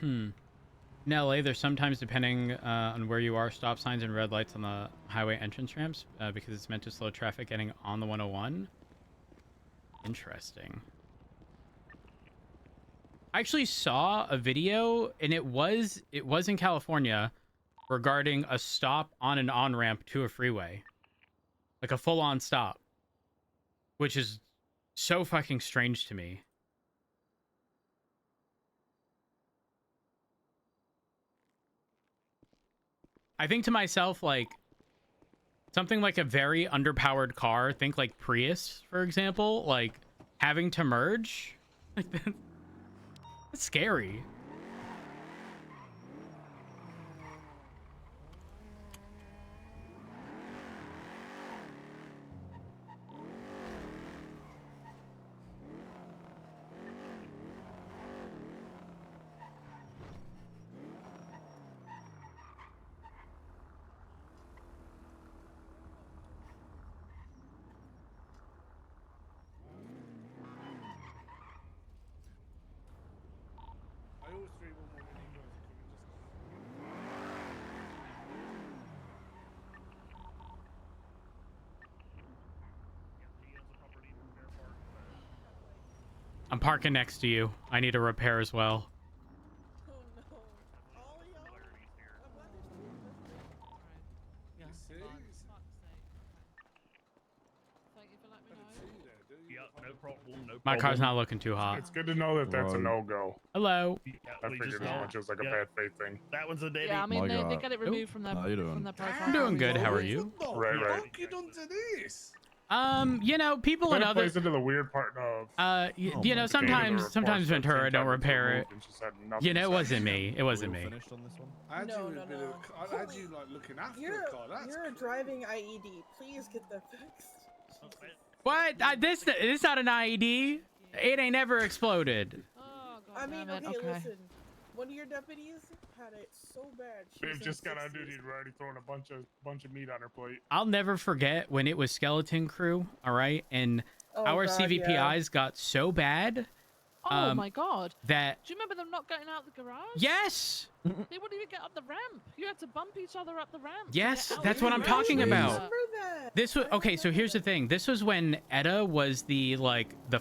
In LA, there's sometimes, depending on where you are, stop signs and red lights on the highway entrance ramps because it's meant to slow traffic getting on the 101. Interesting. I actually saw a video, and it was in California, regarding a stop on an on-ramp to a freeway. Like a full-on stop. Which is so fucking strange to me. I think to myself, like, something like a very underpowered car, think like Prius, for example, like, having to merge, like, that's scary.
I always stream one more when you guys are coming.
I'm parking next to you. I need a repair as well.
Oh no. All of y'all. I'm glad there's two of us.
Yeah.
You see?
Thank you for letting me know.
See you there, do you?
Yeah, no problem. No
My car's not looking too hot.
It's good to know that that's a no-go.
Hello.
I figured as much as like a bad faith thing.
That one's a deadie.
Yeah, I mean they get it removed from their from their profile.
I'm doing good. How are you?
Right, right.
What you done to this?
You know, people in
That
other
plays into the weird part of.
you know, sometimes Ventura don't repair it. You know, it wasn't me. It wasn't me.
I had
No,
you
no,
a bit
no.
of, I had you like looking after
You're
a car. That's
you're a driving IED. Please get that fixed.
What? This is not an IED. It ain't ever exploded.
Oh, God
I mean,
damn it.
okay, listen. One of your deputies had it so bad. She
Babe
was in
just got on
60s.
duty and already throwing a bunch of meat on her plate.
I'll never forget when it was Skeleton Crew, all right? And
Oh,
our
God,
CVPIs got so bad
Oh my God.
that
Do you remember them not getting out the garage?
yes,
They wouldn't even get up the ramp. You had to bump each other up the ramp. to
yes,
get out.
that's what I'm talking
I
about.
remember that.
This was okay. So here's the thing. This was when Etta was the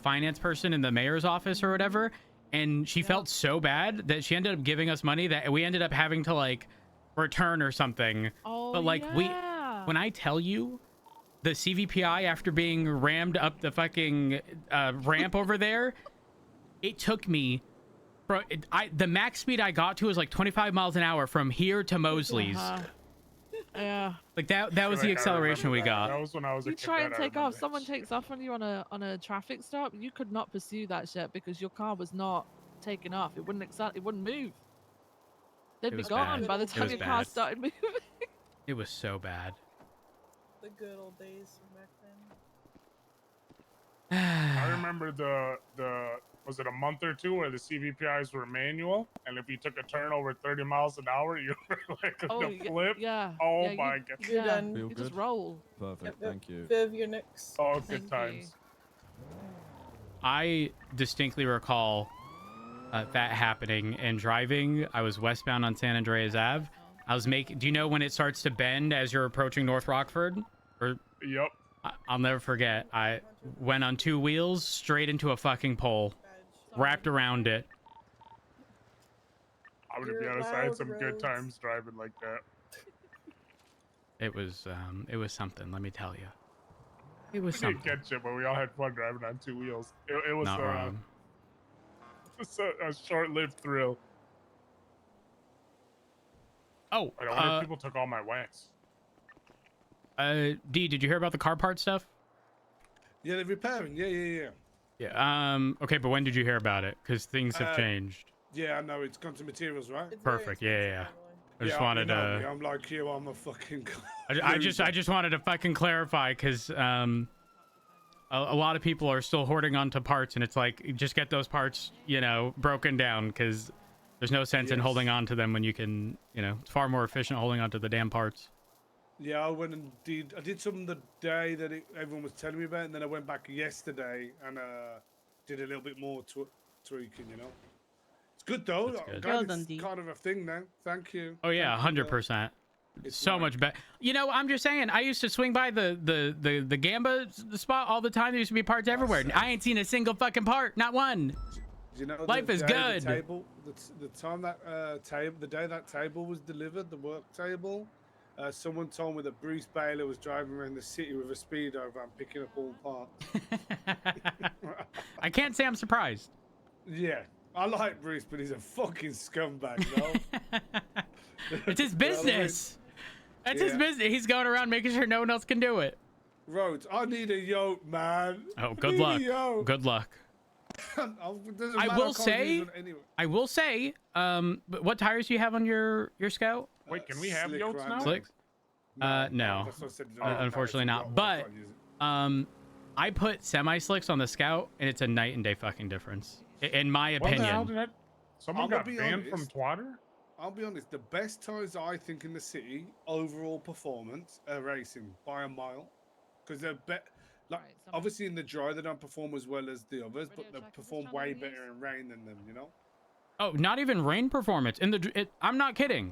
finance person in the mayor's office or whatever, and she felt so bad that she ended up giving us money that we ended up having to like return or something.
Oh,
But like
yeah.
when I tell you, the CVPI after being rammed up the fucking ramp over there, it took me. The max speed I got to was like 25 miles an hour from here to Mosley's.
Yeah.
Like that was the acceleration we got.
That was when I was a
You
kid.
try and
I
take
remember
off. Someone takes off on you on a traffic stop. You could not pursue that shit because your car was not taking off. It wouldn't it wouldn't move. They'd
It
be
was
gone
bad.
by the
It
time
was
your car
bad.
started moving.
It was so bad.
The good old days from back then.
I remember the was it a month or two where the CVPIs were manual, and if you took a turn over 30 miles an hour, you were like a flip.
Yeah.
Oh
yeah,
my
you,
god.
You're done.
You just roll.
Perfect,
Yep,
thank you.
Viv, you're next.
Oh,
Thank
good times.
I distinctly recall that happening and driving. I was westbound on San Andreas Ave. I was making. Do you know when it starts to bend as you're approaching North Rockford? Or
Yep.
I'll never forget. I went on 2 wheels straight into a fucking pole, wrapped around it.
I'm gonna be
You're
honest, I had
loud,
some good
Rose.
times driving like that.
It was something. Let me tell you. It was
We didn't
something.
catch it, but we all had fun driving on 2 wheels. It was
Not wrong.
it was a short-lived thrill.
Oh,
I wonder if people took all my wax.
D, did you hear about the car part stuff?
Yeah, they're repairing. Yeah.
Yeah. Okay, but when did you hear about it? Because things have changed.
Yeah, I know. It's gone to materials, right?
It's very
Perfect. Yeah. I just
Yeah,
wanted
you know
to.
me, I'm like you. I'm a fucking.
I just wanted to fucking clarify because a lot of people are still hoarding onto parts, and it's like just get those parts, you know, broken down because there's no sense in holding on to them when you can, you know, it's far more efficient holding onto the damn parts.
Yeah, I went and did some the day that everyone was telling me about, and then I went back yesterday and did a little bit more tweaking. You know, it's good though. I'm glad it's kind of a thing now. Thank you.
Oh yeah, 100%. It's so much better. You know, I'm just saying. I used to swing by the Gamba spot all the time. There used to be parts everywhere. I ain't seen a single fucking part, not one.
You know,
life is good.
The time that the day that table was delivered, the work table. Someone told me that Bruce Baylor was driving around the city with a speedo van picking up all parts.
I can't say I'm surprised.
Yeah, I like Bruce, but he's a fucking scumbag, though.
It's his business. That's his business. He's going around making sure no one else can do it.
Rhodes, I need a yoke, man.
Oh, good luck. Good luck. I will say, but what tires do you have on your Scout?
Wait, can we have yokes now?
Slicks? No. Unfortunately not. But I put semi-slicks on the Scout, and it's a night and day fucking difference, in my opinion.
What the hell did that? Someone got banned from Twatter?
I'll be honest, the best tires I think in the city, overall performance, are racing by a mile. Because they're obviously in the dry, they don't perform as well as the others, but they perform way better in rain than them, you know?
Oh, not even rain performance. I'm not kidding.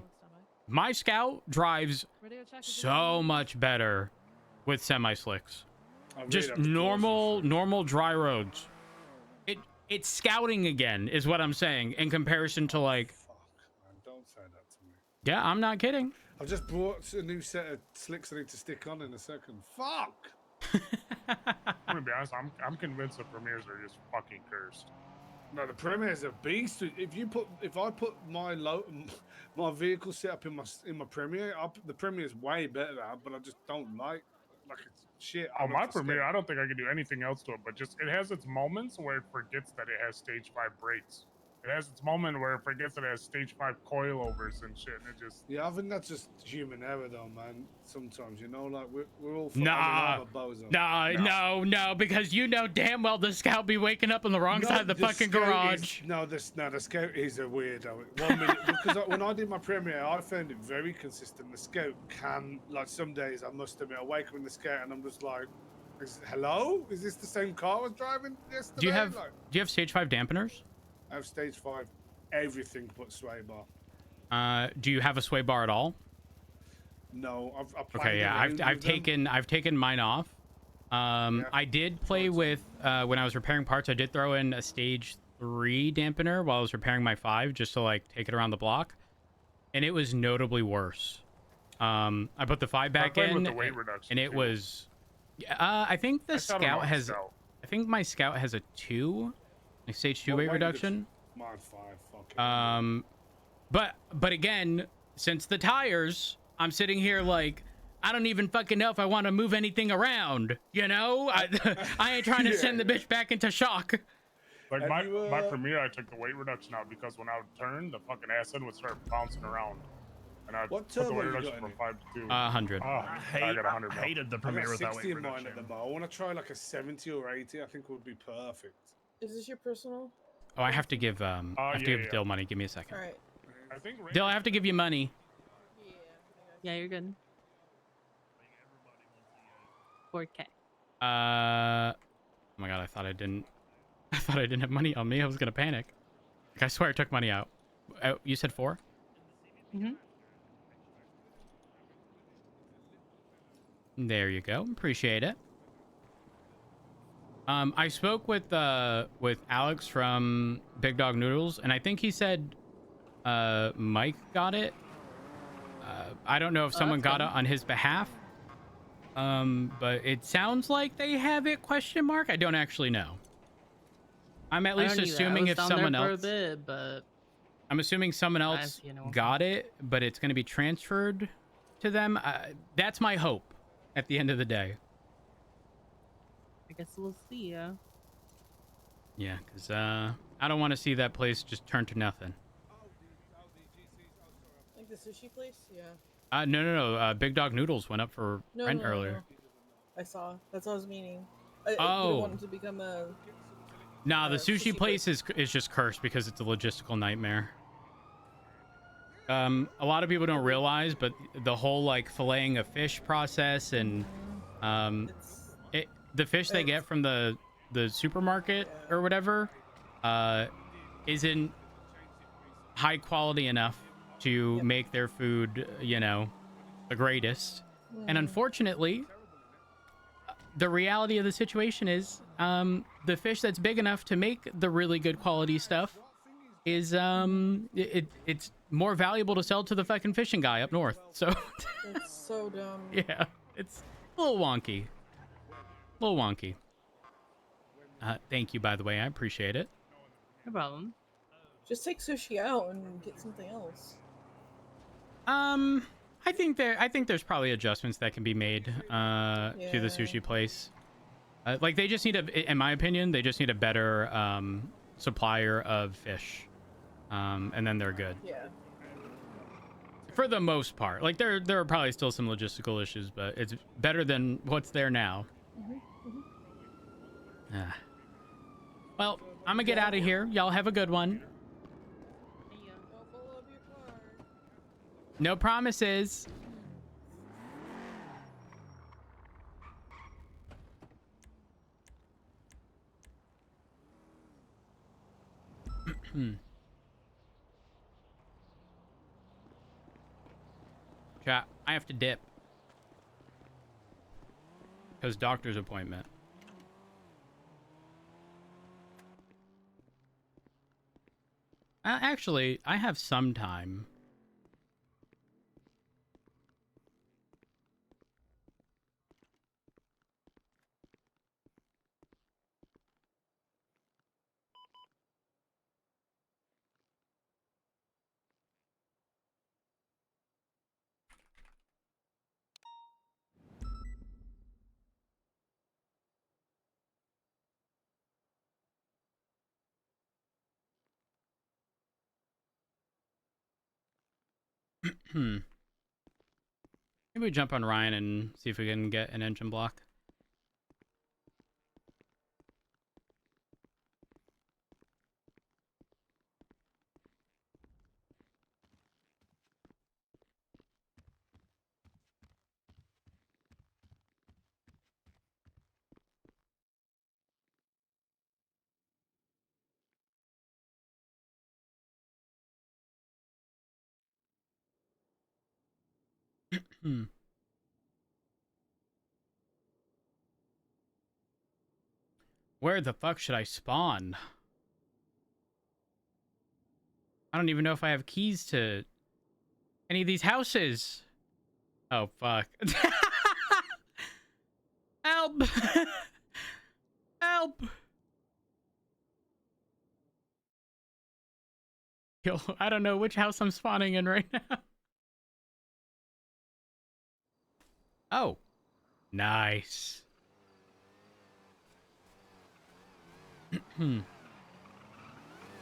My Scout drives so much better with semi-slicks. Just normal dry roads. It's scouting again, is what I'm saying, in comparison to like...
Don't say that to me.
Yeah, I'm not kidding.
I've just brought a new set of slicks I need to stick on in a second. Fuck!
I'm gonna be honest, I'm convinced the Premiers are just fucking cursed.
No, the Premier's a beast. If I put my vehicle setup in my Premier, the Premier's way better than that, but I just don't like it's shit.
Oh, my Premier, I don't think I can do anything else to it, but just it has its moments where it forgets that it has stage 5 brakes. It has its moment where it forgets that it has stage 5 coilovers and shit, and it just...
Yeah, I think that's just human error, though, man. Sometimes, you know, like, we're all...
No, because you know damn well the Scout be waking up on the wrong side of the fucking garage.
The Scout is a weirdo. 1 minute, because when I did my Premiere, I found it very consistent. The Scout can, like, some days, I must admit, I wake up in the Scout and I'm just like, hello? Is this the same car I was driving yesterday?
Do you have stage 5 dampeners?
I have stage 5, everything but sway bar.
Do you have a sway bar at all?
No,
I've taken mine off. I did play with when I was repairing parts. I did throw in a stage 3 dampener while I was repairing my 5, just to like take it around the block, and it was notably worse. I put the 5 back in, and it was. I think the Scout has. I think my Scout has a 2. Like stage 2 weight reduction.
Mine 5.
But again, since the tires, I'm sitting here like I don't even fucking know if I want to move anything around. You know, I ain't trying to send the bitch back into shock.
Like my Premiere, I took the weight reduction out because when I would turn, the fucking ass end would start bouncing around. And I put the weight reduction from 5 to 2.
100.
I got 100.
I hated the Premiere without weight reduction.
Mine at the bar. I want to try like a 70 or 80. I think would be perfect.
Is this your personal?
Oh, I have to give give Dill money. Give me a second.
All right.
I think
Dill, I have to give you money.
Yeah, you're good. 4K.
Oh my god, I thought I didn't have money on me. I was gonna panic. Like, I swear I took money out. You said 4?
Mm-hmm.
There you go. Appreciate it. I spoke with Alex from Big Dog Noodles, and I think he said Mike got it. I don't know if someone got it on his behalf. But it sounds like they have it, ? I don't actually know. I'm at least assuming if someone else...
For a bit, but...
I'm assuming someone else got it, but it's going to be transferred to them. That's my hope at the end of the day.
I guess we'll see, yeah.
Yeah, because I don't want to see that place just turn to nothing.
Like the sushi place? Yeah.
No. Big Dog Noodles went up for rent earlier.
No. I saw. That's what I was meaning. I
Oh.
want it to become a...
Nah, the sushi place is just cursed because it's a logistical nightmare. A lot of people don't realize, but the whole like filleting of fish process and the fish they get from the supermarket or whatever isn't high quality enough to make their food, you know, the greatest. And unfortunately, the reality of the situation is the fish that's big enough to make the really good quality stuff is it's more valuable to sell to the fucking fishing guy up north. So
That's so dumb.
yeah, it's a little wonky. A little wonky. Thank you, by the way. I appreciate it.
No problem.
Just take sushi out and get something else.
I think there's probably adjustments that can be made to the sushi place. Like they just need in my opinion, they just need a better supplier of fish, and then they're good.
Yeah.
For the most part, like there are probably still some logistical issues, but it's better than what's there now. Well, I'm gonna get out of here. Y'all have a good one. No promises. Chat, I have to dip. Because doctor's appointment. Actually, I have some time. Maybe we jump on Ryan and see if we can get an engine block. Where the fuck should I spawn? I don't even know if I have keys to any of these houses. Oh, fuck. Help! Help! Yo, I don't know which house I'm spawning in right now. Oh. Nice.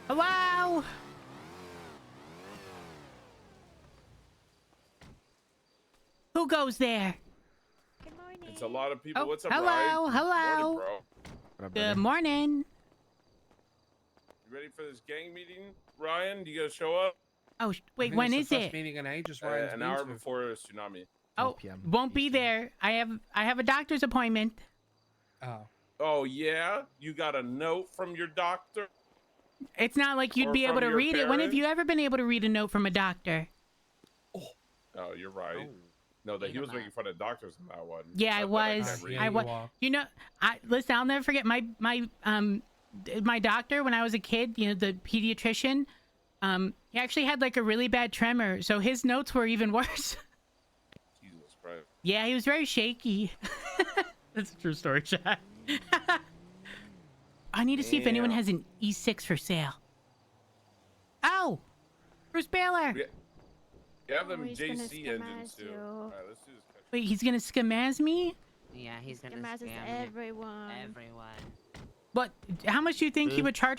Hello? Who goes there?
It's a lot of people.
Oh,
What's up,
hello,
Ryan?
hello.
Morning, bro.
Good morning.
You ready for this gang meeting, Ryan? You gonna show up?
Oh, wait, when is it?
Meeting in ages,
An hour before tsunami.
Oh, won't be there. I have a doctor's appointment.
Oh.
Oh yeah, you got a note from your doctor?
It's not like you'd
Or
be able
from
to
your
read it. When have
parents?
you ever been able to read a note from a doctor?
Oh, you're right. No, that he was making fun of doctors in that one.
Yeah, I was. I was. You know, listen. I'll never forget my doctor when I was a kid. You know, the pediatrician. He actually had like a really bad tremor, so his notes were even worse.
Jesus Christ.
Yeah, he was very shaky. That's a true story, chat. I need to see if anyone has an E6 for sale. Oh, Bruce Baylor.
You have them
he's gonna
JC engines
schmaz
too.
you.
Alright, let's do this.
Wait, he's gonna schmaz me?
Yeah, he's gonna
Schmazes
scam
everyone.
everyone.
But how much do you think he would charge for